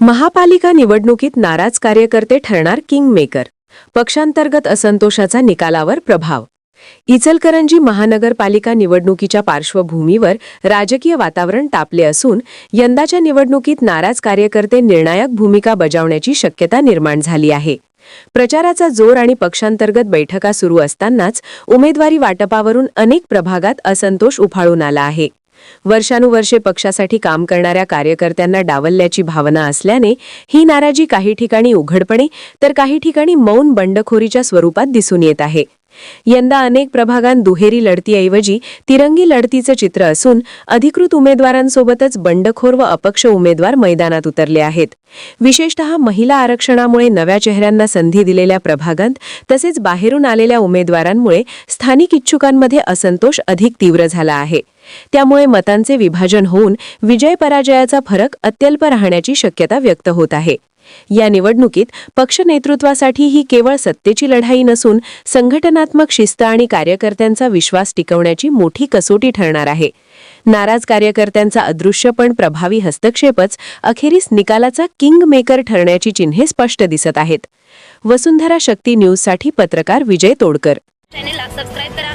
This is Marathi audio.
महापालिका निवडणुकीत नाराज कार्यकर्ते ठरणार किंगमेकर. पक्षांतर्गत असंतोषाचा निकालावर प्रभाव. इचलकरंजी महानगरपालिका निवडणुकीच्या पार्श्वभूमीवर राजकीय वातावरण तापले असून यंदाच्या निवडणुकीत नाराज कार्यकर्ते निर्णायक भूमिका बजावण्याची शक्यता निर्माण झाली आहे. प्रचाराचा जोर आणि पक्षांतर्गत बैठका सुरू असतानाच उमेदवारी वाटपावरून अनेक प्रभागात असंतोष उफाळून आला आहे. वर्षानुवर्षे पक्षासाठी काम करणाऱ्या कार्यकर्त्यांना डावलल्याची भावना असल्याने ही नाराजी काही ठिकाणी उघडपणे तर काही ठिकाणी मौन बंडखोरीच्या स्वरूपात दिसून येत आहे. यंदा अनेक प्रभागांत दुहेरी लढतीऐवजी तिरंगी लढतीचं चित्र असून अधिकृत उमेदवारांसोबतच बंडखोर व अपक्ष उमेदवार मैदानात उतरले आहेत. विशेषतः महिला आरक्षणामुळे नव्या चेहऱ्यांना संधी दिलेल्या प्रभागांत तसेच बाहेरून आलेल्या उमेदवारांमुळे स्थानिक इच्छुकांमध्ये असंतोष अधिक तीव्र झाला आहे. त्यामुळे मतांचे विभाजन होऊन विजय पराजयाचा फरक अत्यल्प राहण्याची शक्यता व्यक्त होत आहे. या निवडणुकीत पक्ष नेतृत्वासाठी ही केवळ सत्तेची लढाई नसून संघटनात्मक शिस्त आणि कार्यकर्त्यांचा विश्वास टिकवण्याची मोठी कसोटी ठरणार आहे. नाराज कार्यकर्त्यांचा अदृश्य पण प्रभावी हस्तक्षेपच अखेरीस निकालाचा किंग मेकर ठरण्याची चिन्हे स्पष्ट दिसत आहेत. वसुंधरा शक्ती न्यूजसाठी पत्रकार विजय तोडकर. चॅनेलला सबस्क्राइब करा.